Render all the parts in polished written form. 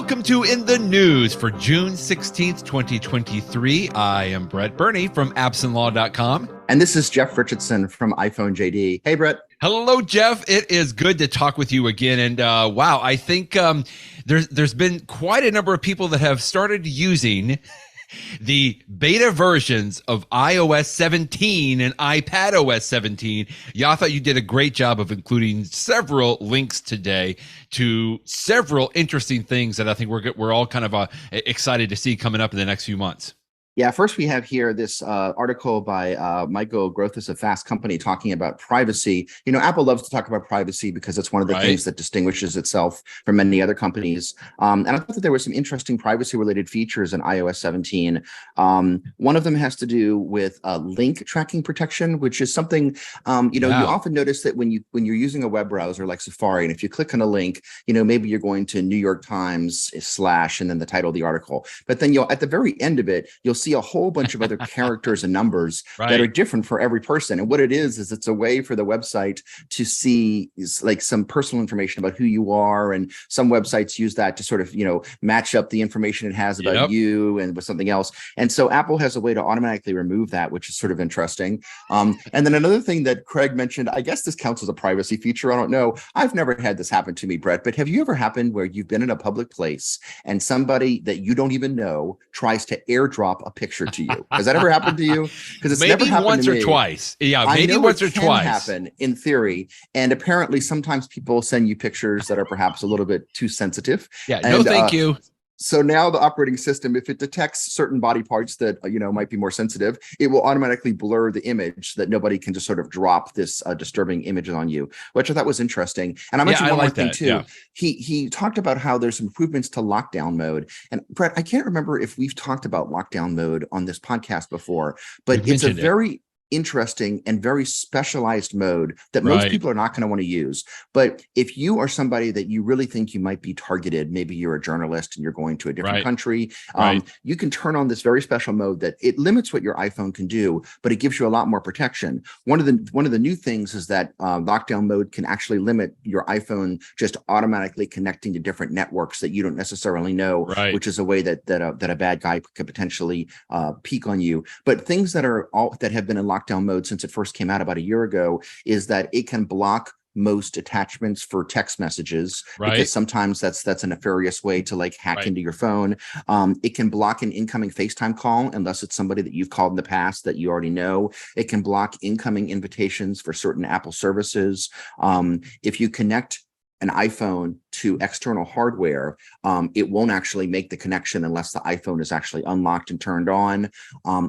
welcome to In the News for June 16th, 2023. I am Brett Burney from appsandlaw.com. And this is Jeff Richardson from iPhone JD. Hey, Brett. Hello, Jeff. It is good to talk with you again. And wow, I think there's been quite a number of people that have started using the beta versions of iOS 17 and iPadOS 17. Yeah, I thought you did a great job of including several links today to several interesting things that I think we're all kind of excited to see coming up in the next few months. Yeah, first we have here this article by Michael Grothaus of Fast Company talking about privacy. You know, Apple loves to talk about privacy because it's one of the things that distinguishes itself from many other companies. And I thought that there were some interesting privacy-related features in iOS 17. One of them has to do with link tracking protection, which is something, you often notice that when you're using a web browser like Safari, and if you click on a link, maybe you're going to New York Times / and then the title of the article. But then at the very end of it, you'll see a whole bunch of other characters and numbers that are different for every person. And what it is it's a way for the website to see like some personal information about who you are. And some websites use that to sort of, match up the information it has about you and with something else. And so Apple has a way to automatically remove that, which is sort of interesting. And then another thing that Craig mentioned, I guess this counts as a privacy feature. I don't know. I've never had this happen to me, Brett, but have you ever happened where you've been in a public place and somebody that you don't even know tries to airdrop a picture to you? Has that ever happened to you? Because it's maybe never happened once to or me. Twice. Yeah, maybe once or twice. Happen in theory, and apparently sometimes people send you pictures that are perhaps a little bit too sensitive. Yeah, no, thank you. So now the operating system, if it detects certain body parts that, might be more sensitive, it will automatically blur the image so that nobody can just sort of drop this disturbing image on you, which I thought was interesting. And I mentioned one more thing too. Yeah. He talked about how there's some improvements to lockdown mode. And Brett, I can't remember if we've talked about lockdown mode on this podcast before, but it's a very interesting and very specialized mode that most people are not going to want to use. But if you are somebody that you really think you might be targeted, maybe you're a journalist and you're going to a different country, you can turn on this very special mode that it limits what your iPhone can do, but it gives you a lot more protection. One of the new things is that lockdown mode can actually limit your iPhone just automatically connecting to different networks that you don't necessarily know, which is a way that a bad guy could potentially peek on you. But things that have been in lockdown mode since it first came out about a year ago is that it can block most attachments for text messages because sometimes that's a nefarious way to like hack into your phone. It can block an incoming FaceTime call unless it's somebody that you've called in the past that you already know. It can block incoming invitations for certain Apple services. If you connect an iPhone to external hardware, it won't actually make the connection unless the iPhone is actually unlocked and turned on.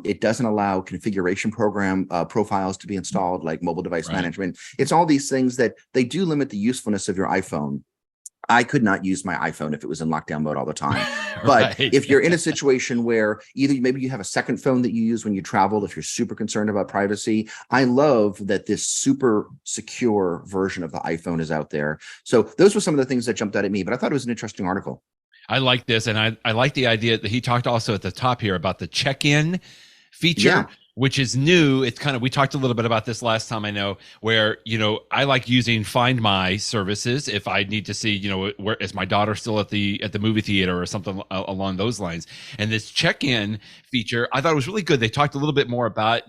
It doesn't allow configuration program profiles to be installed, like mobile device management. It's all these things that they do limit the usefulness of your iPhone. I could not use my iPhone if it was in lockdown mode all the time. But if you're in a situation where either maybe you have a second phone that you use when you travel, if you're super concerned about privacy, I love that this super secure version of the iPhone is out there. So those were some of the things that jumped out at me, but I thought it was an interesting article. I like this. And I like the idea that he talked also at the top here about the check-in feature. Which is new. It's kind of, we talked a little bit about this last time, I know, where, I like using Find My services if I need to see, where is my daughter still at the movie theater or something along those lines. And this check-in feature, I thought it was really good. They talked a little bit more about,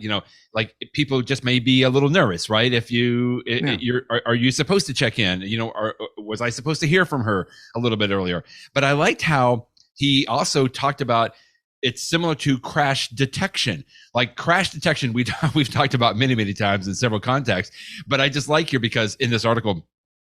like people just may be a little nervous, right? If are you supposed to check in, or was I supposed to hear from her a little bit earlier? But I liked how he also talked about it's similar to crash detection. Like crash detection, we've talked about many, many times in several contexts, but I just like here because in this article,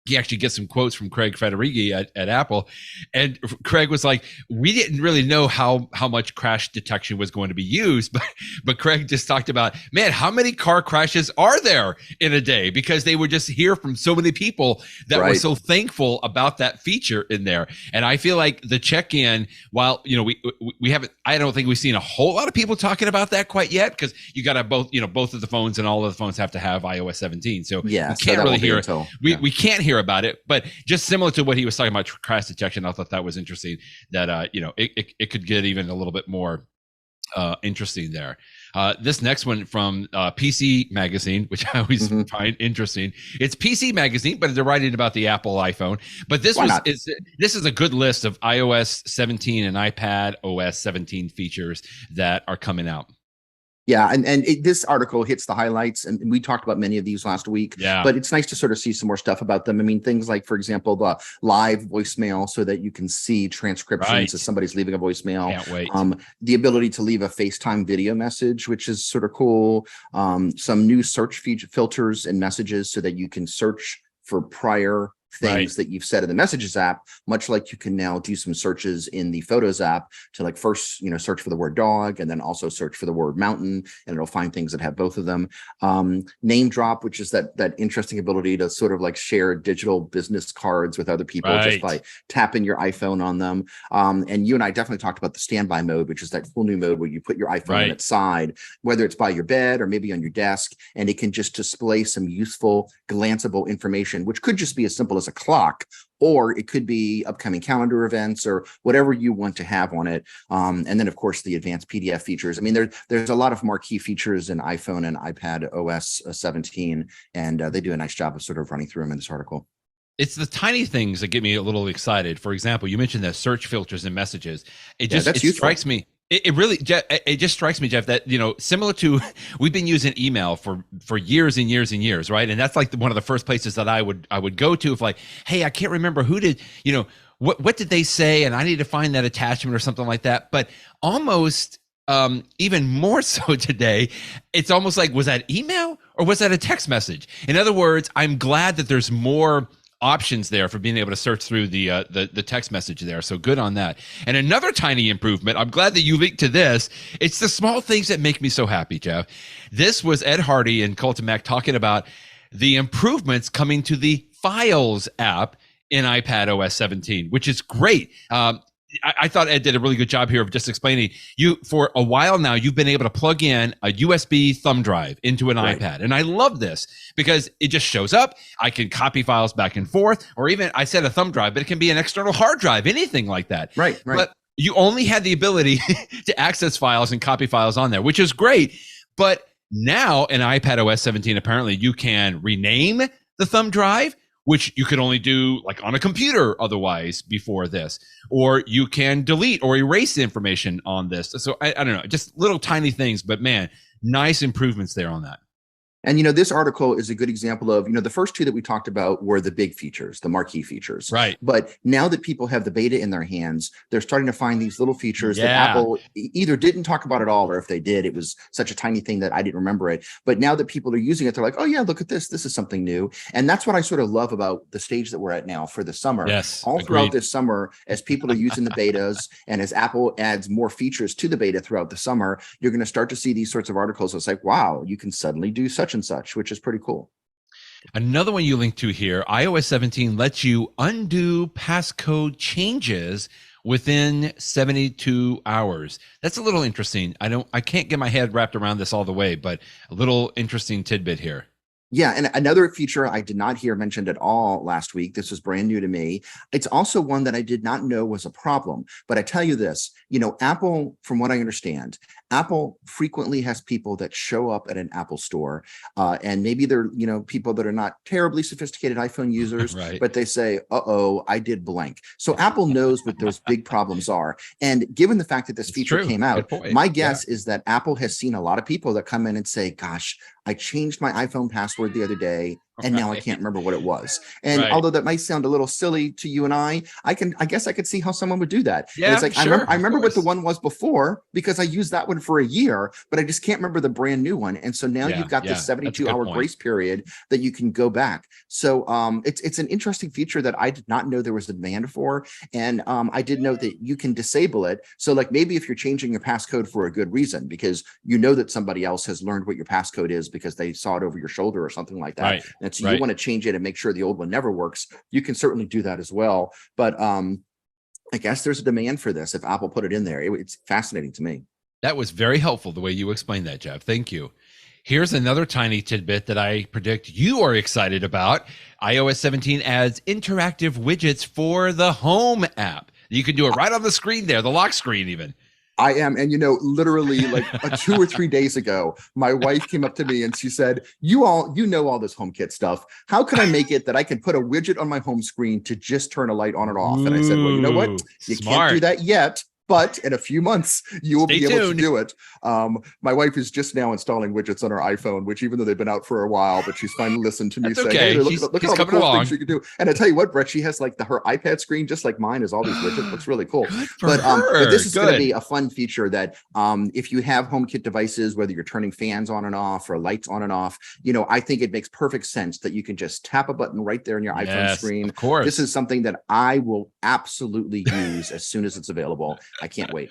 he actually gets some quotes from Craig Federighi at Apple. And Craig was like, we didn't really know how much crash detection was going to be used, but Craig just talked about, man, how many car crashes are there in a day? Because they would just hear from so many people that were so thankful about that feature in there. And I feel like the check-in, while, we haven't, I don't think we've seen a whole lot of people talking about that quite yet, because you got to have both of the phones, and all of the phones have to have iOS 17. So we can't really hear it. We can't hear about it, but just similar to what he was talking about crash detection, I thought that was interesting that it could get even a little bit more Interesting there. This next one from PC Magazine, which I always find interesting. It's PC Magazine, but they're writing about the Apple iPhone. But this this is a good list of iOS 17 and iPadOS 17 features that are coming out. Yeah, and this article hits the highlights, and we talked about many of these last week. Yeah, but it's nice to sort of see some more stuff about them. I mean, things like, for example, the live voicemail, so that you can see transcriptions as somebody's leaving a voicemail. Can't wait. The ability to leave a FaceTime video message, which is sort of cool. Some new search filters and messages, so that you can search for prior things that you've said in the Messages app, much like you can now do some searches in the Photos app to, like, first, search for the word dog and then also search for the word mountain, and it'll find things that have both of them. Name drop, which is that interesting ability to sort of like share digital business cards with other people just by tapping your iPhone on them. And you and I definitely talked about the standby mode, which is that cool new mode where you put your iPhone on its side, whether it's by your bed or maybe on your desk, and it can just display some useful, glanceable information, which could just be as simple as a clock, or it could be upcoming calendar events or whatever you want to have on it. And then, of course, the advanced PDF features. I mean, there's a lot of marquee features in iPhone and iPadOS 17, and they do a nice job of sort of running through them in this article. It's the tiny things that get me a little excited. For example, you mentioned the search filters and messages. It strikes me. It just strikes me, Jeff, that, similar to, we've been using email for years and years and years, right? And that's like one of the first places that I would go to if, like, hey, I can't remember who did, what did they say, and I need to find that attachment or something like that. But almost even more so today, it's almost like, was that email or was that a text message? In other words, I'm glad that there's more options there for being able to search through the text message there. So good on that. And another tiny improvement, I'm glad that you linked to this. It's the small things that make me so happy, Jeff. This was Ed Hardy and Colton Mack talking about the improvements coming to the Files app in iPadOS 17, which is great. I thought Ed did a really good job here of just explaining, for a while now, you've been able to plug in a USB thumb drive into an iPad. And I love this because it just shows up. I can copy files back and forth, or even, I said a thumb drive, but it can be an external hard drive, anything like that. Right. But you only had the ability to access files and copy files on there, which is great. But now in iPadOS 17, apparently you can rename the thumb drive, which you could only do like on a computer otherwise before this, or you can delete or erase information on this. So I don't know, just little tiny things, but man, nice improvements there on that. And, this article is a good example of, the first two that we talked about were the big features, the marquee features. Right. But now that people have the beta in their hands, they're starting to find these little features that Apple either didn't talk about at all, or if they did, it was such a tiny thing that I didn't remember it. But now that people are using it, they're like, oh yeah, look at this. This is something new. And that's what I sort of love about the stage that we're at now for the summer. Yes. All throughout this summer, as people are using the betas and as Apple adds more features to the beta throughout the summer, you're going to start to see these sorts of articles. It's like, wow, you can suddenly do such and such, which is pretty cool. Another one you link to here, iOS 17 lets you undo passcode changes within 72 hours. That's a little interesting. I can't get my head wrapped around this all the way, but a little interesting tidbit here. Yeah, and another feature I did not hear mentioned at all last week. This was brand new to me. It's also one that I did not know was a problem. But I tell you this, Apple, from what I understand, Apple frequently has people that show up at an Apple store, and maybe they're, people that are not terribly sophisticated iPhone users, right. But they say, uh-oh, I did blank. So Apple knows what those big problems are. And given the fact that this feature came out, my guess is that Apple has seen a lot of people that come in and say, gosh, I changed my iPhone password the other day, and now I can't remember what it was. And although that might sound a little silly to you and I guess I could see how someone would do that. Yeah, and it's like, sure, I remember what the one was before because I used that one for a year, but I just can't remember the brand new one. And so now you've got this 72-hour grace period that you can go back. So it's an interesting feature that I did not know there was a demand for. And I did know that you can disable it. So like maybe if you're changing your passcode for a good reason, because you know that somebody else has learned what your passcode is because they saw it over your shoulder or something like that. Right. And so you want to change it and make sure the old one never works, you can certainly do that as well. But I guess there's a demand for this if Apple put it in there. It's fascinating to me. That was very helpful the way you explained that, Jeff. Thank you. Here's another tiny tidbit that I predict you are excited about. iOS 17 adds interactive widgets for the Home app. You can do it right on the screen there, the lock screen even. I am. And, literally like 2 or 3 days ago, my wife came up to me and she said, you know all this HomeKit stuff. How can I make it that I can put a widget on my home screen to just turn a light on and off? And I said, well, you know what? You can't do that yet. But in a few months, you will be able to do it. My wife is just now installing widgets on her iPhone, which even though they've been out for a while, but she's finally listened to me say, okay. hey, look at all the cool things you can do. And I tell you what, Brett, she has like her iPad screen, just like mine, is all these widgets. Looks really cool. But this is going to be a fun feature that if you have HomeKit devices, whether you're turning fans on and off or lights on and off, I think it makes perfect sense that you can just tap a button right there on your iPhone screen. Of course. This is something that I will absolutely use as soon as it's available. I can't wait.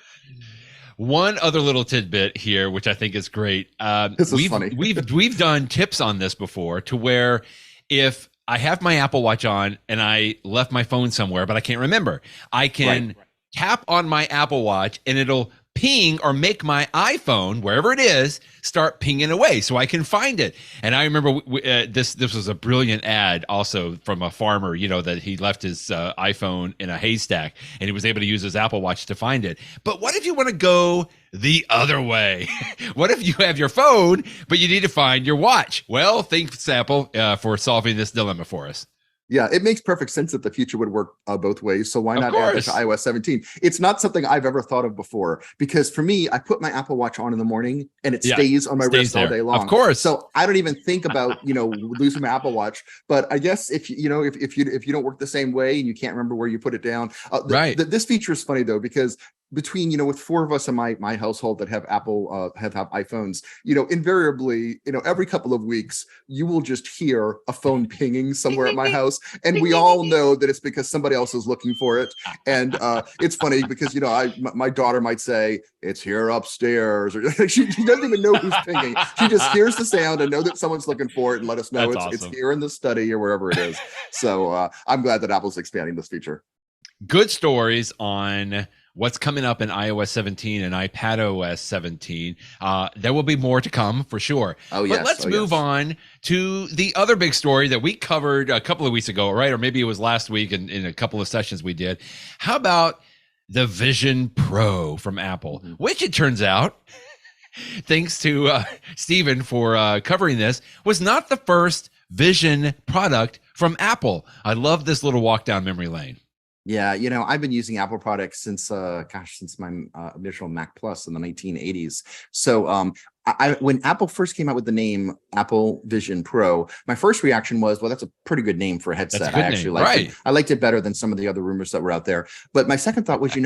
One other little tidbit here, which I think is great. This is funny. We've done tips on this before, to where if I have my Apple Watch on and I left my phone somewhere, but I can't remember, I can tap on my Apple Watch and it'll ping or make my iPhone, wherever it is, start pinging away so I can find it. And I remember this was a brilliant ad also from a farmer, that he left his iPhone in a haystack and he was able to use his Apple Watch to find it. But what if you want to go the other way? What if you have your phone, but you need to find your watch? Well, thanks, Apple, for solving this dilemma for us. Yeah, it makes perfect sense that the future would work both ways. So why not add it to iOS 17? It's not something I've ever thought of before, because for me, I put my Apple Watch on in the morning and it stays on my wrist all day long. Of course. So I don't even think about, losing my Apple Watch. But I guess if you don't work the same way and you can't remember where you put it down, this feature is funny though, because between, with four of us in my household that have Apple, have iPhones, invariably, every couple of weeks, you will just hear a phone pinging somewhere at my house. And we all know that it's because somebody else is looking for it. And it's funny because, my daughter might say, it's here upstairs, or she doesn't even know who's pinging. She just hears the sound and know that someone's looking for it and let us know it's here in the study or wherever it is. So I'm glad that Apple's expanding this feature. Good stories on what's coming up in iOS 17 and iPadOS 17. There will be more to come for sure. But let's move on to the other big story that we covered a couple of weeks ago, right? Or maybe it was last week in a couple of sessions we did. How about the Vision Pro from Apple, which it turns out, thanks to Stephen for covering this, was not the first Vision product from Apple. I love this little walk down memory lane. Yeah, I've been using Apple products since my initial Mac Plus in the 1980s. So when Apple first came out with the name Apple Vision Pro, my first reaction was, well, that's a pretty good name for a headset. I actually liked it. I liked it better than some of the other rumors that were out there. But my second thought was,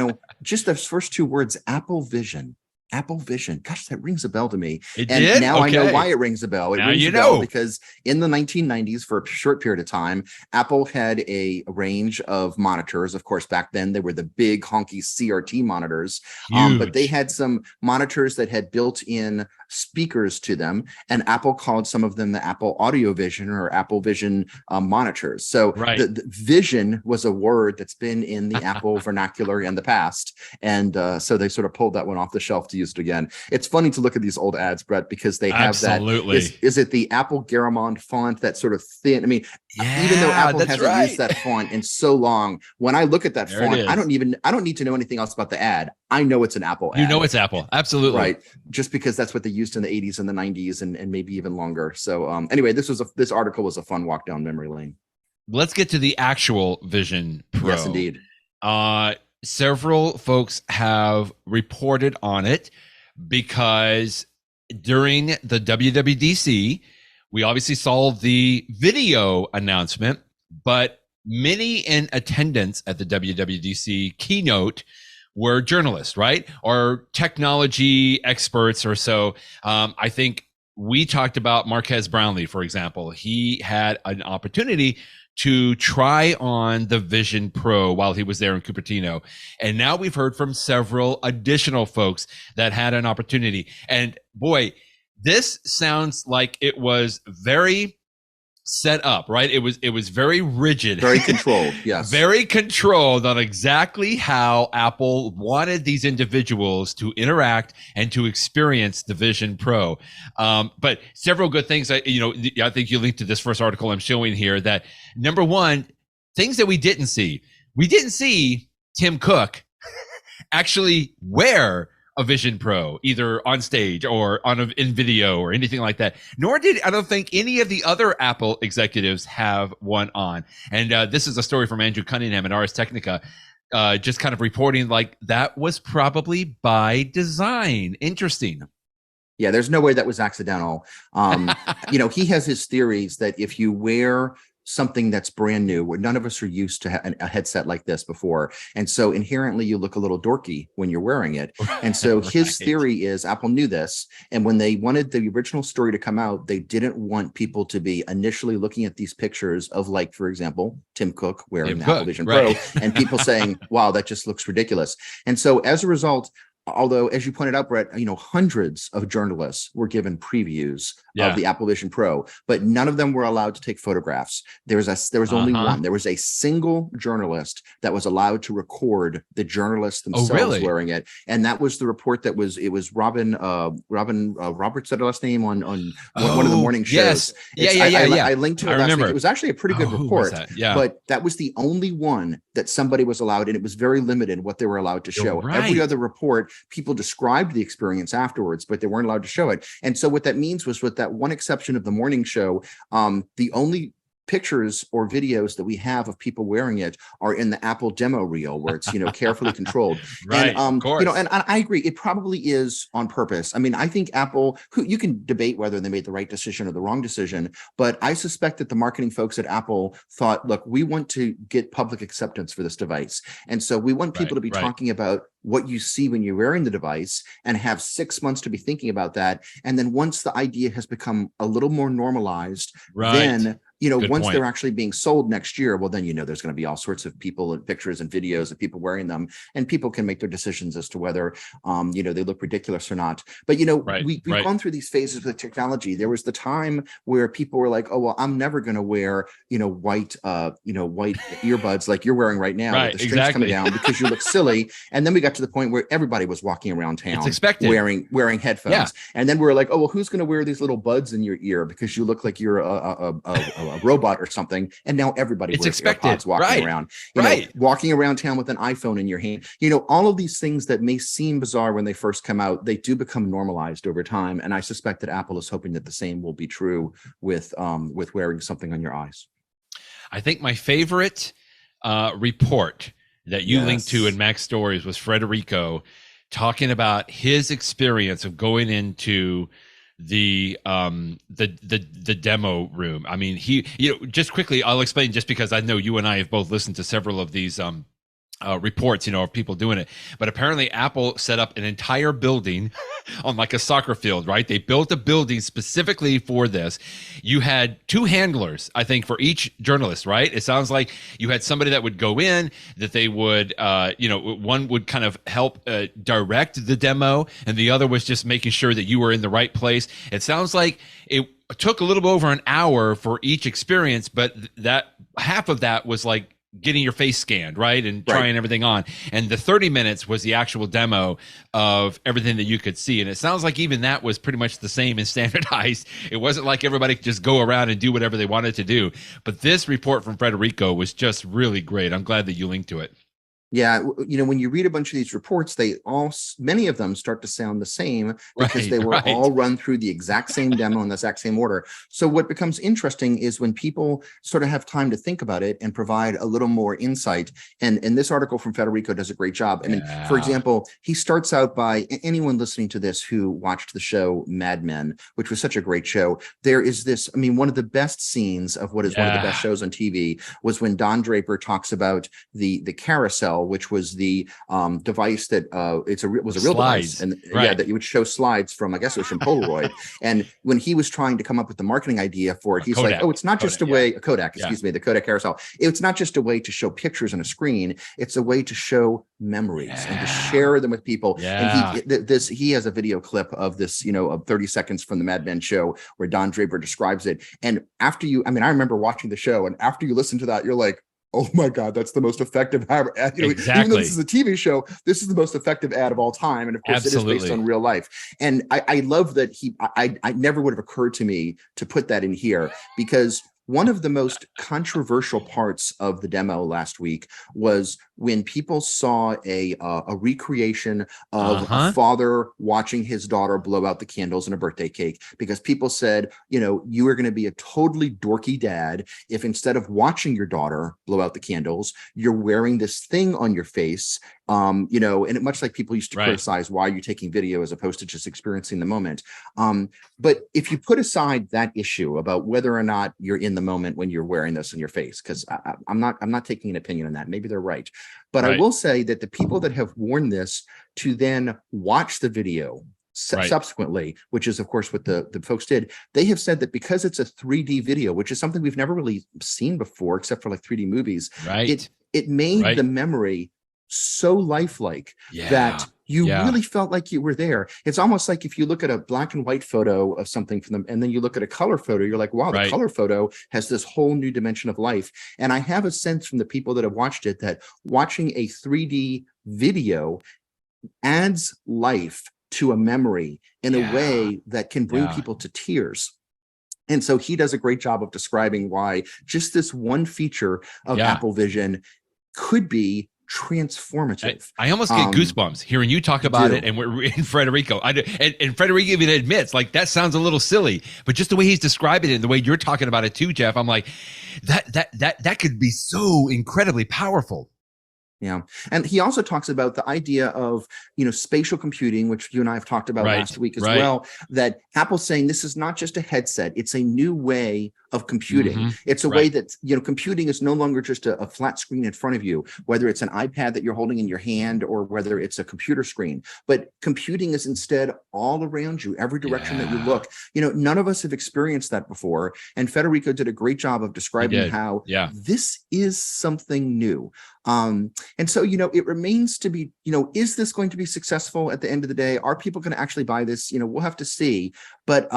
just those first two words, Apple Vision. Apple Vision. Gosh, that rings a bell to me. Now I know why it rings a bell. It rings a bell because in the 1990s, for a short period of time, Apple had a range of monitors. Of course, back then they were the big honky CRT monitors, but they had some monitors that had built-in speakers to them, and Apple called some of them the Apple Audio Vision or Apple Vision monitors. So the Vision was a word that's been in the Apple vernacular in the past, and so they sort of pulled that one off the shelf to use it again. It's funny to look at these old ads, Brett, because they have that. Is it the Apple Garamond font, that sort of thin? I mean, even though Apple hasn't used that font in so long, when I look at that font, I don't need to know anything else about the ad. I know it's an Apple ad. You know it's Apple. Absolutely. Right. Just because that's what they used in the 80s and the 90s and maybe even longer. So anyway, this article was a fun walk down memory lane. Let's get to the actual Vision Pro. Yes, indeed. Several folks have reported on it because during the WWDC, we obviously saw the video announcement, but many in attendance at the WWDC keynote were journalists, right? Or technology experts or so. I think we talked about Marquez Brownlee, for example. He had an opportunity to try on the Vision Pro while he was there in Cupertino. And now we've heard from several additional folks that had an opportunity. And boy, this sounds like it was very set up, right? It was very rigid. Very controlled, yes. Very controlled on exactly how Apple wanted these individuals to interact and to experience the Vision Pro. But several good things. I think you linked to this first article I'm showing here that, number one, things that we didn't see. We didn't see Tim Cook actually wear a Vision Pro, either on stage or in video or anything like that. Nor did, I don't think, any of the other Apple executives have one on. And this is a story from Andrew Cunningham at Ars Technica, just kind of reporting like that was probably by design. Interesting. Yeah, there's no way that was accidental. He has his theories that if you wear something that's brand new, where none of us are used to a headset like this before, and so inherently you look a little dorky when you're wearing it. And so his theory is Apple knew this, and when they wanted the original story to come out, they didn't want people to be initially looking at these pictures of, like, for example, Tim Cook wearing the Apple Vision Pro, and people saying, wow, that just looks ridiculous. And so as a result, although, as you pointed out, Brett, hundreds of journalists were given previews of the Apple Vision Pro, but none of them were allowed to take photographs. There was only one. There was a single journalist that was allowed to record the journalists themselves wearing it, and that was the report. It was Robin Roberts, said her last name on one of the morning shows. Yes. I linked to it last week. It was actually a pretty good report, but that was the only one that somebody was allowed, and it was very limited what they were allowed to show. Every other report, people described the experience afterwards, but they weren't allowed to show it. And so what that means was, with that one exception of the morning show, the only pictures or videos that we have of people wearing it are in the Apple demo reel, where it's carefully controlled. Right, and of course. And I agree, it probably is on purpose. I mean, I think Apple, you can debate whether they made the right decision or the wrong decision, but I suspect that the marketing folks at Apple thought, look, we want to get public acceptance for this device, and so we want people to be talking about what you see when you're wearing the device, and have 6 months to be thinking about that. And then once the idea has become a little more normalized, then once they're actually being sold next year, well, then there's going to be all sorts of people and pictures and videos of people wearing them, and people can make their decisions as to whether they look ridiculous or not. But we've gone through these phases with technology. There was the time where people were like, oh well, I'm never going to wear white earbuds like you're wearing right now with the strings coming down, because you look silly. And then we got to the point where everybody was walking around town wearing headphones, and then we were like, oh well, who's going to wear these little buds in your ear because you look like you're a robot or something? And now everybody wears AirPods walking around, walking around town with an iPhone in your hand. All of these things that may seem bizarre when they first come out, they do become normalized over time. And I suspect that Apple is hoping that the same will be true with wearing something on your eyes. I think my favorite report that you linked to in Mac Stories was Federico talking about his experience of going into the demo room. I mean, just quickly, I'll explain, just because I know you and I have both listened to several of these reports, of people doing it. But apparently Apple set up an entire building on like a soccer field, right? They built a building specifically for this. You had 2 handlers, I think, for each journalist, right? It sounds like you had somebody that would go in, that they would, one would kind of help direct the demo, and the other was just making sure that you were in the right place. It sounds like it took a little bit over an hour for each experience, but that half of that was like getting your face scanned, right? And trying everything on. And the 30 minutes was the actual demo of everything that you could see. And it sounds like even that was pretty much the same and standardized. It wasn't like everybody could just go around and do whatever they wanted to do. But this report from Federico was just really great. I'm glad that you linked to it. Yeah, when you read a bunch of these reports, many of them start to sound the same, because they were all run through the exact same demo in the exact same order. So what becomes interesting is when people sort of have time to think about it and provide a little more insight. And this article from Federico does a great job. I mean, for example, he starts out by, anyone listening to this who watched the show Mad Men, which was such a great show, there is this, I mean, one of the best scenes of what is one of the best shows on TV was when Don Draper talks about the carousel, which was the device that was a real device, and that you would show slides from, I guess it was from Polaroid. And when he was trying to come up with the marketing idea for it, he's Kodak. Like, oh, it's not just a way, Kodak, excuse me, the Kodak carousel. It's not just a way to show pictures on a screen. It's a way to show memories and to share them with people. And he has a video clip of this, of 30 seconds from the Mad Men show where Don Draper describes it. And I remember watching the show, and after you listen to that, you're like, oh my God, that's the most effective ad. Even though this is a TV show, this is the most effective ad of all time. And of course, it is based on real life. And I love that I never would have occurred to me to put that in here, because one of the most controversial parts of the demo last week was when people saw a recreation of a father watching his daughter blow out the candles in a birthday cake, because people said, you know, you are going to be a totally dorky dad if instead of watching your daughter blow out the candles, you're wearing this thing on your face. You know, and much like people used to criticize, why are you taking video as opposed to just experiencing the moment? But if you put aside that issue about whether or not you're in the moment when you're wearing this on your face, because I'm not taking an opinion on that. Maybe they're right. But I will say that the people that have worn this to then watch the video subsequently, which is of course what the folks did, they have said that because it's a 3D video, which is something we've never really seen before except for like 3D movies, it made the memory so lifelike that you really felt like you were there. It's almost like if you look at a black and white photo of something from them and then you look at a color photo, you're like, wow, the color photo has this whole new dimension of life. And I have a sense from the people that have watched it that watching a 3D video adds life to a memory in a way that can bring people to tears. And so he does a great job of describing why just this one feature of Apple Vision could be transformative. I almost get goosebumps hearing you talk about it, and we're in Federico. And Federico even admits, like, that sounds a little silly, but just the way he's describing it and the way you're talking about it too, Jeff, I'm like, that could be so incredibly powerful. Yeah. And he also talks about the idea of, you know, spatial computing, which you and I have talked about last week as well, that Apple's saying this is not just a headset. It's a new way of computing. It's a way that, you know, computing is no longer just a flat screen in front of you, whether it's an iPad that you're holding in your hand or whether it's a computer screen. But computing is instead all around you, every direction that you look. You know, none of us have experienced that before. And Federico did a great job of describing how this is something new. And so, you know, it remains to be, you know, is this going to be successful at the end of the day? Are people going to actually buy this? You know, we'll have to see. But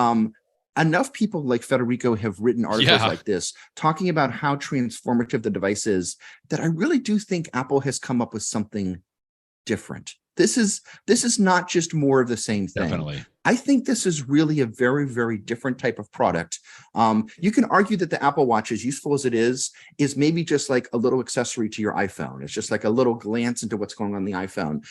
enough people like Federico have written articles like this talking about how transformative the device is that I really do think Apple has come up with something different. This is not just more of the same thing. Definitely. I think this is really a very, very different type of product. You can argue that the Apple Watch, as useful as it is maybe just like a little accessory to your iPhone. It's just like a little glance into what's going on the iPhone.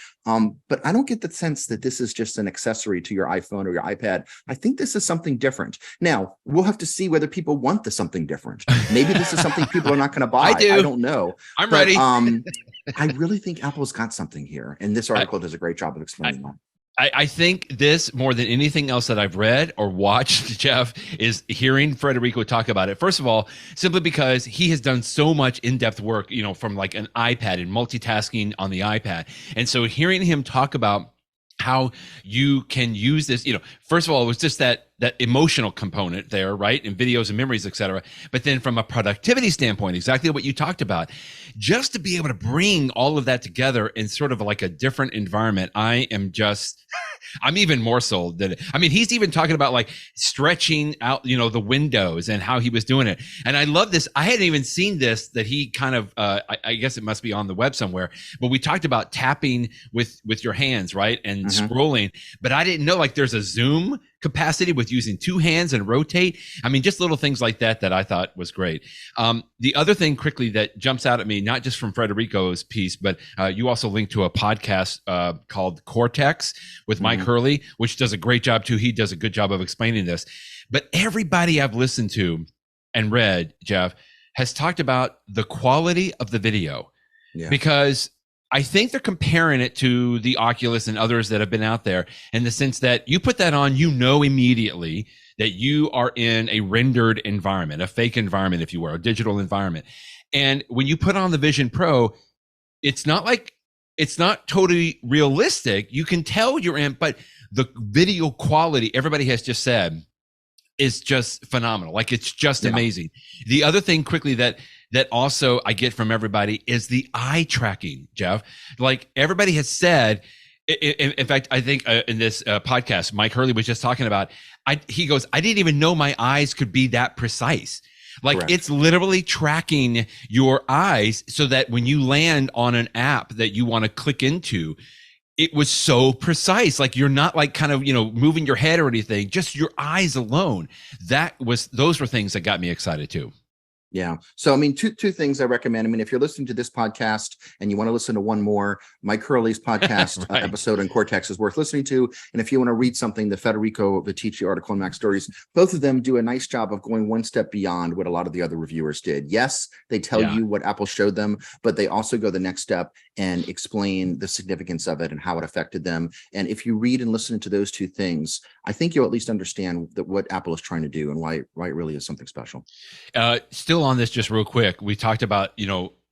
But I don't get the sense that this is just an accessory to your iPhone or your iPad. I think this is something different. Now, we'll have to see whether people want the something different. Maybe this is something people are not going to buy. I don't know. I'm ready. I really think Apple's got something here. And this article does a great job of explaining that. I think this, more than anything else that I've read or watched, Jeff, is hearing Federico talk about it. First of all, simply because he has done so much in-depth work, you know, from like an iPad and multitasking on the iPad. And so hearing him talk about how you can use this, you know, first of all, it was just that emotional component there, right? And videos and memories, et cetera. But then from a productivity standpoint, exactly what you talked about, just to be able to bring all of that together in sort of like a different environment, I'm even more sold than it. I mean, he's even talking about like stretching out, you know, the windows and how he was doing it. And I love this. I hadn't even seen this, that he kind of, I guess it must be on the web somewhere, but we talked about tapping with your hands, right? And scrolling, but I didn't know like there's a zoom capacity with using two hands and rotate. I mean, just little things like that I thought was great. The other thing quickly that jumps out at me, not just from Federico's piece, but you also linked to a podcast called Cortex with Mike Hurley, which does a great job too. He does a good job of explaining this. But everybody I've listened to and read, Jeff, has talked about the quality of the video because I think they're comparing it to the Oculus and others that have been out there in the sense that you put that on, you know immediately that you are in a rendered environment, a fake environment, if you will, a digital environment. And when you put on the Vision Pro, it's not totally realistic. You can tell you're in, but the video quality, everybody has just said, is just phenomenal. Like, it's just amazing. The other thing quickly that also I get from everybody is the eye tracking, Jeff. Like, everybody has said, in fact, I think in this podcast, Mike Hurley was just talking about, he goes, I didn't even know my eyes could be that precise. Like, correct. It's literally tracking your eyes so that when you land on an app that you want to click into, it was so precise. Like, you're not like kind of, you know, moving your head or anything, just your eyes alone. Those were things that got me excited too. Yeah. So, I mean, two things I recommend. I mean, if you're listening to this podcast and you want to listen to one more, Mike Curley's podcast Right. episode on Cortex is worth listening to. And if you want to read something, the Federico Viticci article in Mac Stories, both of them do a nice job of going one step beyond what a lot of the other reviewers did. Yes, they tell you what Apple showed them, but they also go the next step and explain the significance of it and how it affected them. And if you read and listen to those two things, I think you'll at least understand that what Apple is trying to do and why it really is something special. Still on this, just real quick, we talked about,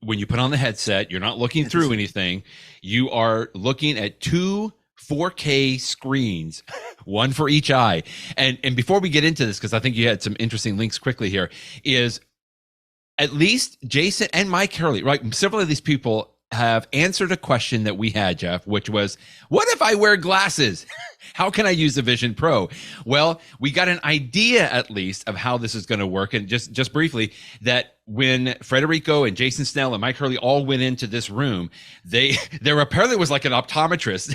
when you put on the headset, you're not looking through anything. You are looking at two 4K screens, one for each eye. And before we get into this, because I think you had some interesting links quickly here, is at least Jason and Mike Hurley, right? Several of these people have answered a question that we had, Jeff, which was, what if I wear glasses? How can I use the Vision Pro? Well, we got an idea at least of how this is going to work. And just briefly, that when Federico and Jason Snell and Mike Hurley all went into this room, there apparently was like an optometrist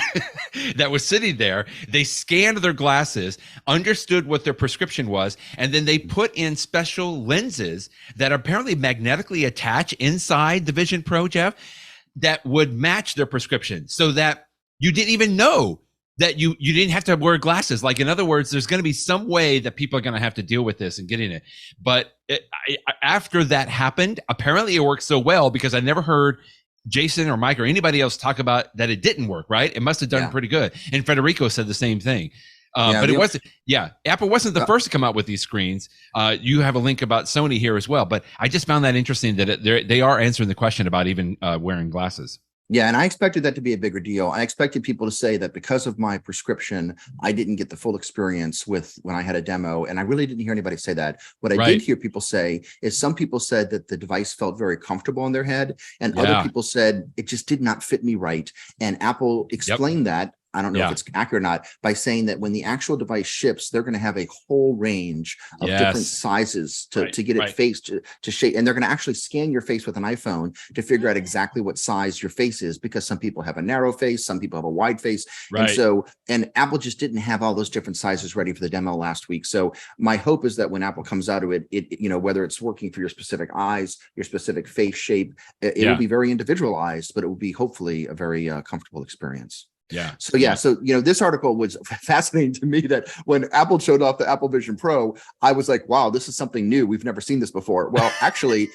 that was sitting there. They scanned their glasses, understood what their prescription was, and then they put in special lenses that apparently magnetically attach inside the Vision Pro, Jeff, that would match their prescription, so that you didn't even know that you didn't have to wear glasses. Like, in other words, there's going to be some way that people are going to have to deal with this and getting it. But after that happened, apparently it worked so well, because I never heard Jason or Mike or anybody else talk about that it didn't work, right? It must have done pretty good. And Federico said the same thing. But it wasn't, Apple wasn't the first to come out with these screens. You have a link about Sony here as well. But I just found that interesting that they are answering the question about even wearing glasses. Yeah, and I expected that to be a bigger deal. I expected people to say that because of my prescription, I didn't get the full experience with when I had a demo. And I really didn't hear anybody say that. What I did hear people say is some people said that the device felt very comfortable in their head, and other people said it just did not fit me right. And Apple explained that. I don't know if it's accurate or not, by saying that when the actual device ships, they're going to have a whole range of different sizes to get it face to shape. And they're going to actually scan your face with an iPhone to figure out exactly what size your face is, because some people have a narrow face, some people have a wide face. And Apple just didn't have all those different sizes ready for the demo last week. So my hope is that when Apple comes out of it, whether it's working for your specific eyes, your specific face shape, it will be very individualized, but it will be hopefully a very comfortable experience. So this article was fascinating to me, that when Apple showed off the Apple Vision Pro, I was like, wow, this is something new. We've never seen this before. Well, actually,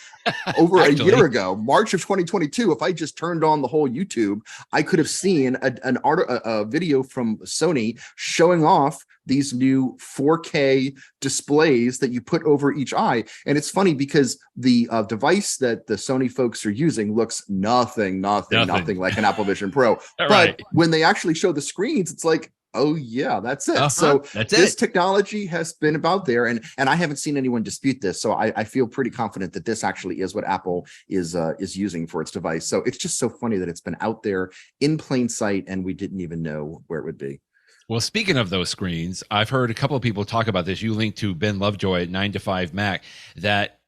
a year ago, March of 2022, if I just turned on the whole YouTube, I could have seen a video from Sony showing off these new 4K displays that you put over each eye. And it's funny because the device that the Sony folks are using looks nothing like an Apple Vision Pro. But when they actually show the screens, it's like, oh yeah, that's it. So this technology has been about there, and I haven't seen anyone dispute this. So I feel pretty confident that this actually is what Apple is using for its device. So it's just so funny that it's been out there in plain sight and we didn't even know where it would be. Well, speaking of those screens, I've heard a couple of people talk about this. You linked to Ben Lovejoy at 9 to 5 Mac that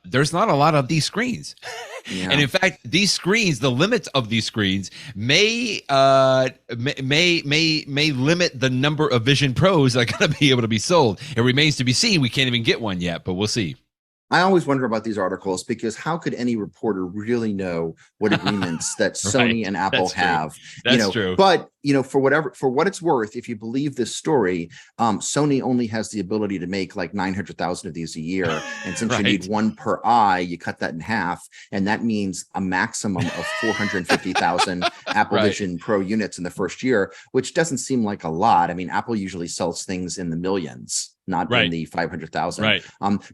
there's not a lot of these screens. And in fact, these screens, the limits of these screens may limit the number of Vision Pros that are going to be able to be sold. It remains to be seen. We can't even get one yet, but we'll see. I always wonder about these articles, because how could any reporter really know what agreements that Sony and Apple have? That's true. But for what it's worth, if you believe this story, Sony only has the ability to make like 900,000 of these a year, and since you need one per eye, you cut that in half, and that means a maximum of 450,000 Apple Vision Pro units in the first year, which doesn't seem like a lot. I mean, Apple usually sells things in the millions, not in the 500,000.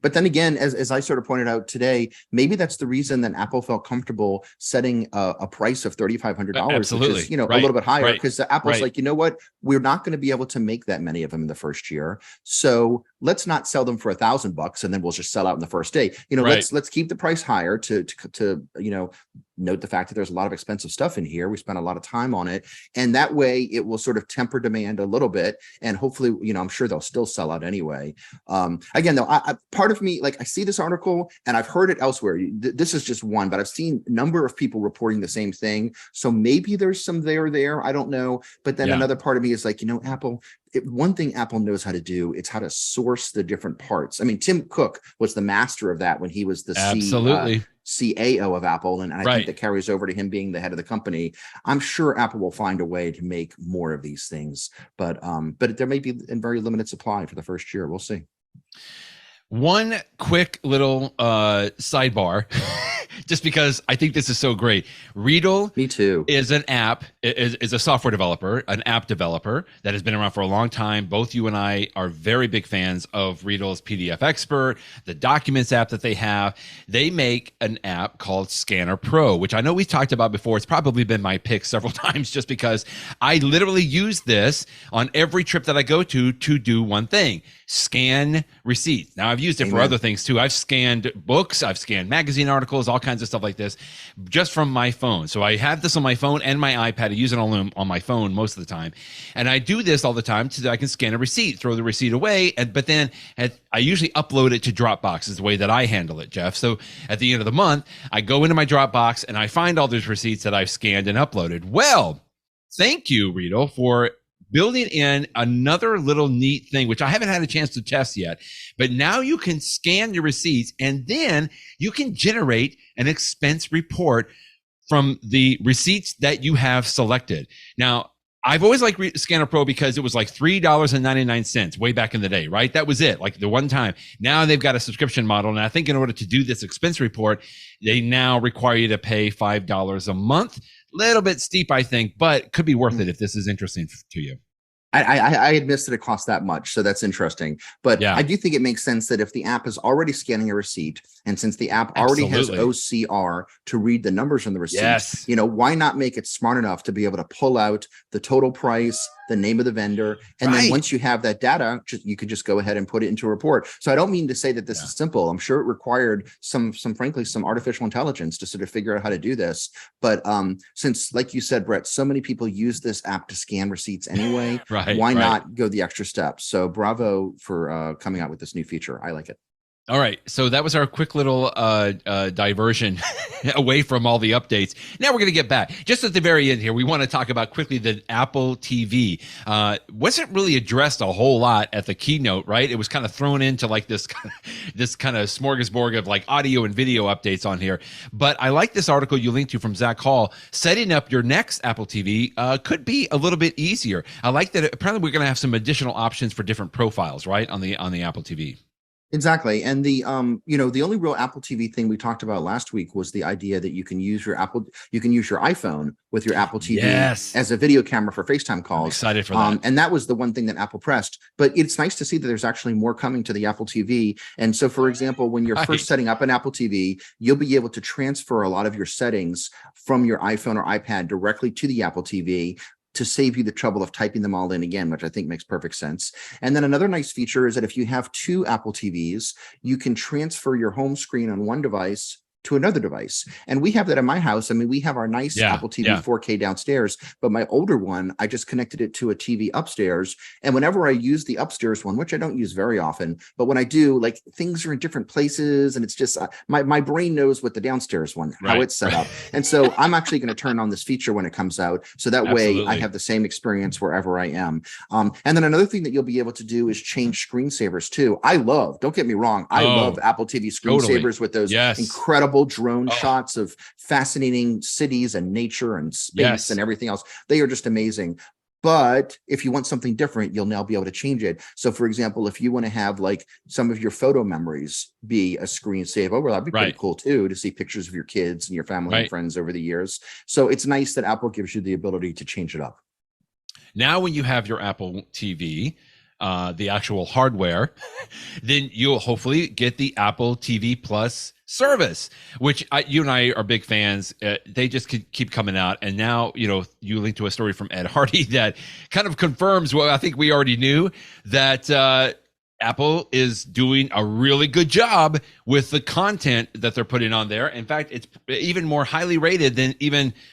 But then again, as I sort of pointed out today, maybe that's the reason that Apple felt comfortable setting a price of $3,500, which is, a little bit higher, because Apple's like, you know what, we're not going to be able to make that many of them in the first year. So let's not sell them for $1,000 and then we'll just sell out in the first day. Let's keep the price higher to note the fact that there's a lot of expensive stuff in here. We spent a lot of time on it, and that way it will sort of temper demand a little bit, and hopefully, I'm sure they'll still sell out anyway. Again, though, part of me, like, I see this article and I've heard it elsewhere. This is just one, but I've seen a number of people reporting the same thing. So maybe there's some there. I don't know. But then another part of me is like, Apple, one thing Apple knows how to do, it's how to source the different parts. I mean, Tim Cook was the master of that when he was the CAO of Apple, and I think that carries over to him being the head of the company. I'm sure Apple will find a way to make more of these things, but there may be in very limited supply for the first year. We'll see. One quick little sidebar, just because I think this is so great. Riedel Me too. is an app, is a software developer, an app developer that has been around for a long time. Both you and I are very big fans of Riedel's PDF Expert, the Documents app that they have. They make an app called Scanner Pro, which I know we've talked about before. It's probably been my pick several times just because I literally use this on every trip that I go to do one thing: scan receipts. Now, I've used it for other things too. I've scanned books, I've scanned magazine articles, all kinds of stuff like this, just from my phone. So I have this on my phone and my iPad. I use it on my phone most of the time. And I do this all the time so that I can scan a receipt, throw the receipt away. But then I usually upload it to Dropbox is the way that I handle it, Jeff. So at the end of the month, I go into my Dropbox and I find all those receipts that I've scanned and uploaded. Well, thank you, Riedel, for building in another little neat thing, which I haven't had a chance to test yet. But now you can scan your receipts and then you can generate an expense report from the receipts that you have selected. Now, I've always liked Scanner Pro because it was like $3.99 way back in the day, right? That was it, like the one time. Now they've got a subscription model. And I think in order to do this expense report, they now require you to pay $5 a month. Little bit steep, I think, but could be worth it if this is interesting to you. I had missed that it costs that much, so that's interesting. But I do think it makes sense that if the app is already scanning a receipt, and since the app already has OCR to read the numbers on the receipt, why not make it smart enough to be able to pull out the total price, the name of the vendor, and then once you have that data, you could just go ahead and put it into a report. So I don't mean to say that this is simple. I'm sure it required frankly, some artificial intelligence to sort of figure out how to do this. But since, like you said, Brett, so many people use this app to scan receipts anyway, why not go the extra step? So bravo for coming out with this new feature. I like it. All right, so that was our quick little diversion away from all the updates. Now we're going to get back. Just at the very end here, we want to talk about quickly the Apple TV. Wasn't really addressed a whole lot at the keynote, right? It was kind of thrown into like this kind of smorgasbord of like audio and video updates on here. But I like this article you linked to from Zac Hall. Setting up your next Apple TV could be a little bit easier. I like that. Apparently, we're going to have some additional options for different profiles, right, on the Apple TV. Exactly. And the only real Apple TV thing we talked about last week was the idea that you can use your iPhone with your Apple TV as a video camera for FaceTime calls. I'm excited for that. And that was the one thing that Apple pressed. But it's nice to see that there's actually more coming to the Apple TV. And so, for example, when you're first setting up an Apple TV, you'll be able to transfer a lot of your settings from your iPhone or iPad directly to the Apple TV, to save you the trouble of typing them all in again, which I think makes perfect sense. And then another nice feature is that if you have two Apple TVs, you can transfer your home screen on one device to another device. And we have that in my house. I mean, we have our nice Apple TV 4K downstairs, but my older one, I just connected it to a TV upstairs. And whenever I use the upstairs one, which I don't use very often, but when I do, like, things are in different places, and it's just my brain knows what the downstairs one, how it's set up. And so I'm actually going to turn on this feature when it comes out. So that way I have the same experience wherever I am. And then another thing that you'll be able to do is change screensavers too. Don't get me wrong, I love Apple TV screensavers with those incredible drone shots of fascinating cities and nature and space and everything else. They are just amazing. But if you want something different, you'll now be able to change it. So, for example, if you want to have like some of your photo memories be a screensaver, well, that'd be pretty cool too, to see pictures of your kids and your family and friends over the years. So it's nice that Apple gives you the ability to change it up. Now, when you have your Apple TV, the actual hardware, then you'll hopefully get the Apple TV Plus service, which you and I are big fans. They just keep coming out. And now, you linked to a story from Ed Hardy that kind of confirms what I think we already knew, that Apple is doing a really good job with the content that they're putting on there. In fact, it's even more highly rated than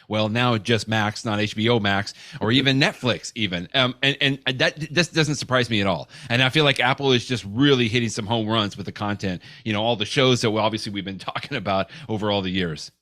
now just Max, not HBO Max, or even Netflix even. And that this doesn't surprise me at all. And I feel like Apple is just really hitting some home runs with the content, all the shows that obviously we've been talking about over all the years.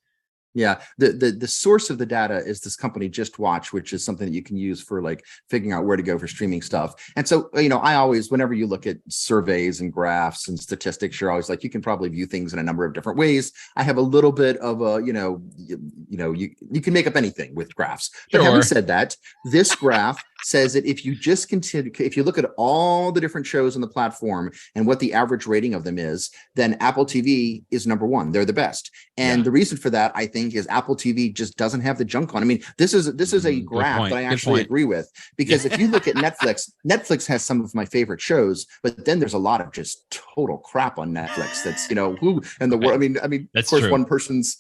Yeah, the source of the data is this company Just Watch, which is something that you can use for like figuring out where to go for streaming stuff. And so, I always, whenever you look at surveys and graphs and statistics, you're always like, you can probably view things in a number of different ways. I have a little bit of a, you can make up anything with graphs. But having said that, this graph says that if you look at all the different shows on the platform and what the average rating of them is, then Apple TV is number one. They're the best. And the reason for that, I think, is Apple TV just doesn't have the junk on. I mean, this is a graph that I actually agree with, because if you look at Netflix has some of my favorite shows, but then there's a lot of just total crap on Netflix. That's who and the world. I mean, that's of course, true. One person's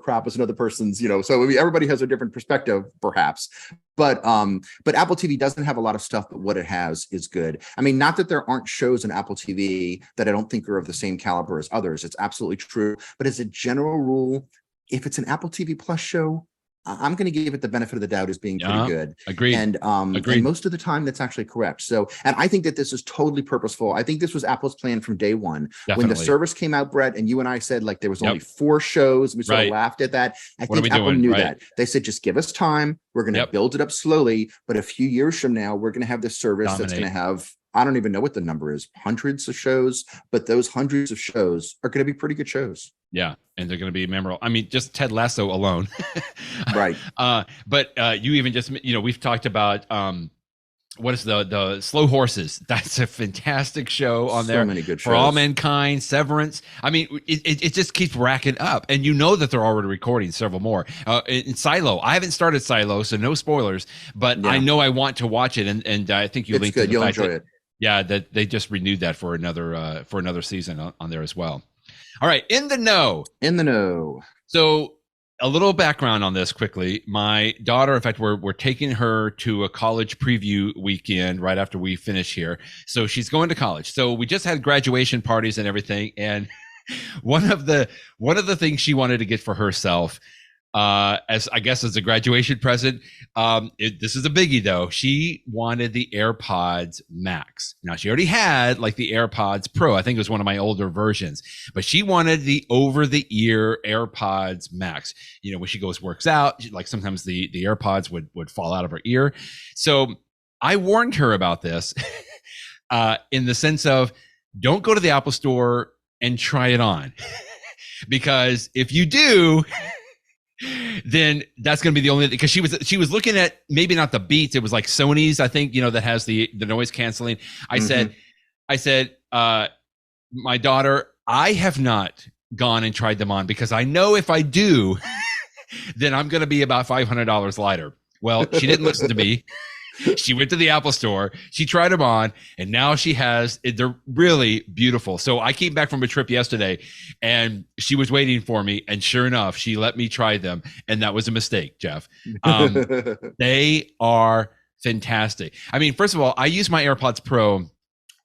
crap is another person's. So I mean, everybody has a different perspective, perhaps. But Apple TV doesn't have a lot of stuff, but what it has is good. I mean, not that there aren't shows on Apple TV that I don't think are of the same caliber as others. It's absolutely true. But as a general rule, if it's an Apple TV Plus show, I'm going to give it the benefit of the doubt as being pretty good. Agreed. And most of the time, that's actually correct. So, and I think that this is totally purposeful. I think this was Apple's plan from day one. Definitely. When the service came out, Brett, and you and I said like there was only 4 shows. We sort of laughed at that. I think Apple knew that. They said, just give us time. We're going to build it up slowly. But a few years from now, we're going to have this service that's going to have, I don't even know what the number is, hundreds of shows, but those hundreds of shows are going to be pretty good shows. Yeah. And they're going to be memorable. I mean, just Ted Lasso alone. Right. But you even just, we've talked about, what is the Slow Horses? That's a fantastic show on there. So many good shows. For All Mankind, Severance. I mean, it just keeps racking up, and that they're already recording several more. In Silo, I haven't started Silo, so no spoilers, but I know I want to watch it, and I think you linked to the You'll fact enjoy that, it. Yeah, that they just renewed that for another season on there as well. All right, in the know. So, a little background on this quickly. My daughter, in fact, we're taking her to a college preview weekend right after we finish here. So she's going to college. So we just had graduation parties and everything. And one of the things she wanted to get for herself, as a graduation present, this is a biggie though. She wanted the AirPods Max. Now she already had like the AirPods Pro. I think it was one of my older versions, but she wanted the over-the-ear AirPods Max. When she works out, like sometimes the AirPods would fall out of her ear. So I warned her about this, in the sense of, don't go to the Apple Store and try it on, because if you do, then that's going to be the only, because she was looking at maybe not the Beats. It was like Sony's, I think, that has the noise canceling. I said, my daughter, I have not gone and tried them on, because I know if I do, then I'm going to be about $500 lighter. Well, she didn't listen to me. She went to the Apple Store, she tried them on, and now they're really beautiful. So I came back from a trip yesterday and she was waiting for me, and sure enough, she let me try them, and that was a mistake, Jeff. They are fantastic. I mean, first of all, I use my AirPods Pro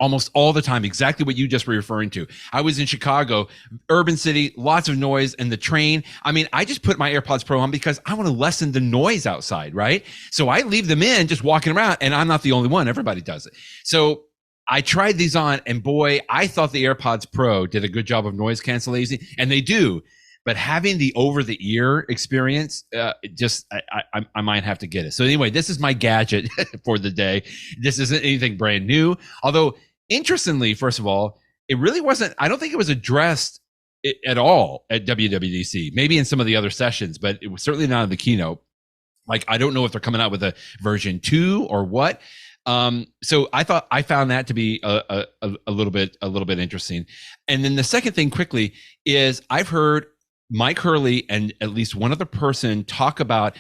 almost all the time, exactly what you just were referring to. I was in Chicago, urban city, lots of noise, and the train. I mean, I just put my AirPods Pro on because I want to lessen the noise outside, right? So I leave them in just walking around, and I'm not the only one. Everybody does it. So I tried these on, and boy, I thought the AirPods Pro did a good job of noise cancellation, and they do. But having the over-the-ear experience, I might have to get it. So anyway, this is my gadget for the day. This isn't anything brand new, although interestingly, first of all, it really wasn't, I don't think it was addressed at all at WWDC, maybe in some of the other sessions, but it was certainly not in the keynote. Like, I don't know if they're coming out with a version 2 or what. So I found that to be a little bit interesting. And then the second thing quickly is, I've heard Mike Hurley and at least one other person talk about,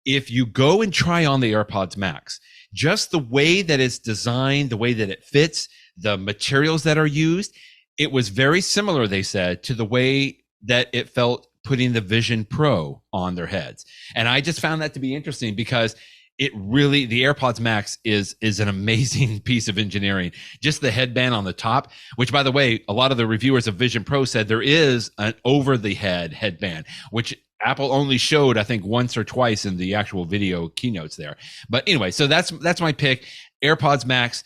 if you go and try on the AirPods Max, just the way that it's designed, the way that it fits, the materials that are used, it was very similar, they said, to the way that it felt putting the Vision Pro on their heads. And I just found that to be interesting, because the AirPods Max is an amazing piece of engineering. Just the headband on the top, which, by the way, a lot of the reviewers of Vision Pro said there is an over the head headband, which Apple only showed, I think, once or twice in the actual video keynotes there. But anyway, so that's my pick. AirPods Max.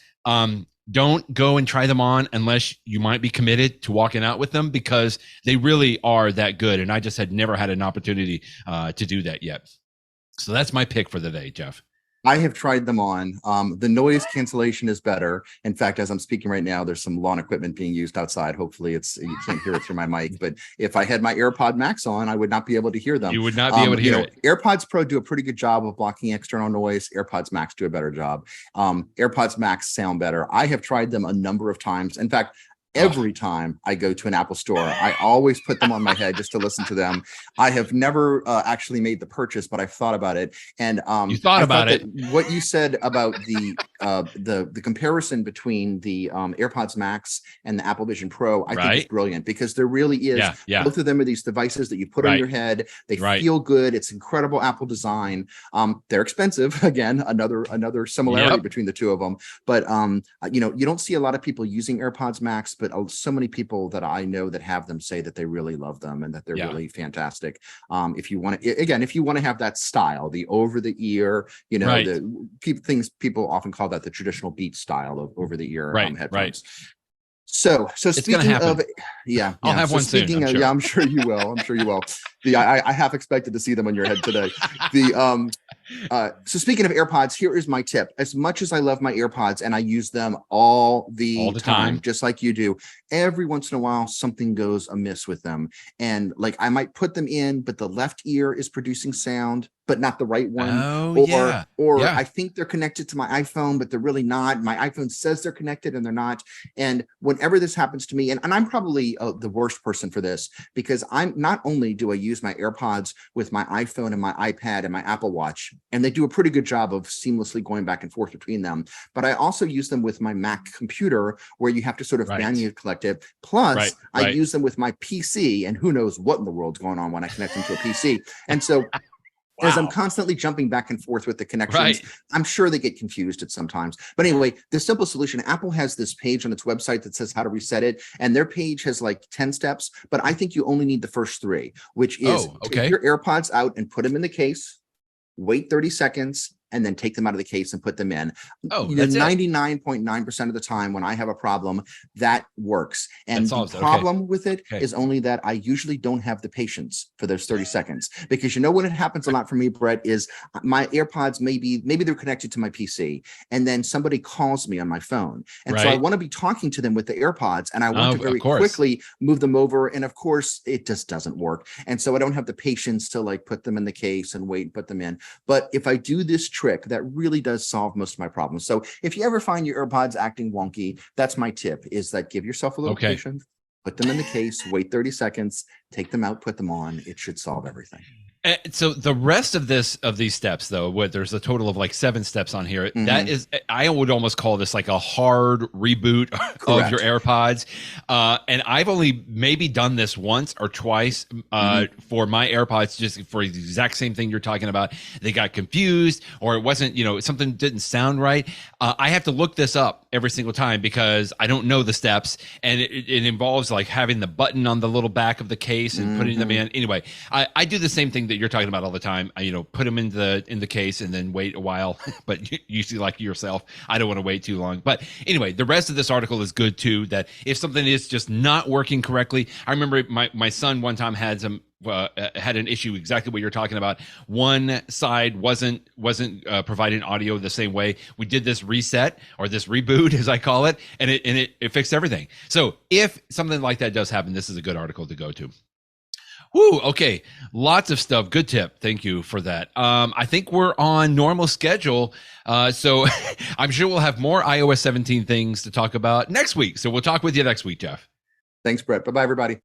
don't go and try them on unless you might be committed to walking out with them, because they really are that good. And I just had never had an opportunity to do that yet. So that's my pick for the day, Jeff. I have tried them on. The noise cancellation is better. In fact, as I'm speaking right now, there's some lawn equipment being used outside. Hopefully you can't hear it through my mic, but if I had my AirPod Max on, I would not be able to hear them. You would not be able to hear it. AirPods Pro do a pretty good job of blocking external noise. AirPods Max do a better job. AirPods Max sound better. I have tried them a number of times. In fact, every time I go to an Apple store, I always put them on my head just to listen to them. I have never actually made the purchase, but I've thought about it. And you thought about it. What you said about the comparison between the AirPods Max and the Apple Vision Pro, I think is brilliant, because there really is. Both of them are these devices that you put on your head. They feel good. It's incredible Apple design. They're expensive. Again, another similarity between the two of them. But you don't see a lot of people using AirPods Max, but so many people that I know that have them say that they really love them and that they're really fantastic. If you want to have that style, the over the ear, the things people often call that the traditional Beats style of over the ear headphones. So speaking of, I'll have one soon. I'm sure you will. I'm sure you will. I half expected to see them on your head today. So speaking of AirPods, here is my tip. As much as I love my AirPods and I use them all the time, just like you do, every once in a while something goes amiss with them. And like I might put them in, but the left ear is producing sound, but not the right one. Or I think they're connected to my iPhone, but they're really not. My iPhone says they're connected and they're not. And whenever this happens to me, and I'm probably the worst person for this, because I'm not only do I use my AirPods with my iPhone and my iPad and my Apple Watch, and they do a pretty good job of seamlessly going back and forth between them, but I also use them with my Mac computer, where you have to sort of manually collect it. Plus, I use them with my PC, and who knows what in the world's going on when I connect them to a PC. And so as I'm constantly jumping back and forth with the connections, I'm sure they get confused at sometimes. But anyway, the simple solution, Apple has this page on its website that says how to reset it. And their page has like 10 steps, but I think you only need the first 3, which is take your AirPods out and put them in the case, wait 30 seconds, and then take them out of the case and put them in. 99.9% of the time when I have a problem, that works. And the problem with it is only that I usually don't have the patience for those 30 seconds. Because when it happens a lot for me, Brett, is my AirPods, maybe they're connected to my PC, and then somebody calls me on my phone. And so I want to be talking to them with the AirPods, and I want to very quickly move them over. And of course, it just doesn't work. And so I don't have the patience to like put them in the case and wait and put them in. But if I do this trick, that really does solve most of my problems. So if you ever find your AirPods acting wonky, that's my tip, is that give yourself a little patience, put them in the case, wait 30 seconds, take them out, put them on. It should solve everything. So the rest of these steps, though, there's a total of like 7 steps on here. That is, I would almost call this like a hard reboot of your AirPods. And I've only maybe done this once or twice for my AirPods, just for the exact same thing you're talking about. They got confused, or it wasn't, something didn't sound right. I have to look this up every single time because I don't know the steps, and it involves like having the button on the little back of the case and putting them in. Anyway, I do the same thing that you're talking about all the time. I, put them in the case and then wait a while. But usually, like yourself, I don't want to wait too long. But anyway, the rest of this article is good too. That if something is just not working correctly, I remember my son one time had an issue exactly what you're talking about. One side wasn't providing audio the same way. We did this reset, or this reboot as I call it, and it fixed everything. So if something like that does happen, this is a good article to go to. Woo, okay. Lots of stuff. Good tip. Thank you for that. I think we're on normal schedule. So I'm sure we'll have more iOS 17 things to talk about next week. So we'll talk with you next week, Jeff. Thanks, Brett. Bye-bye, everybody.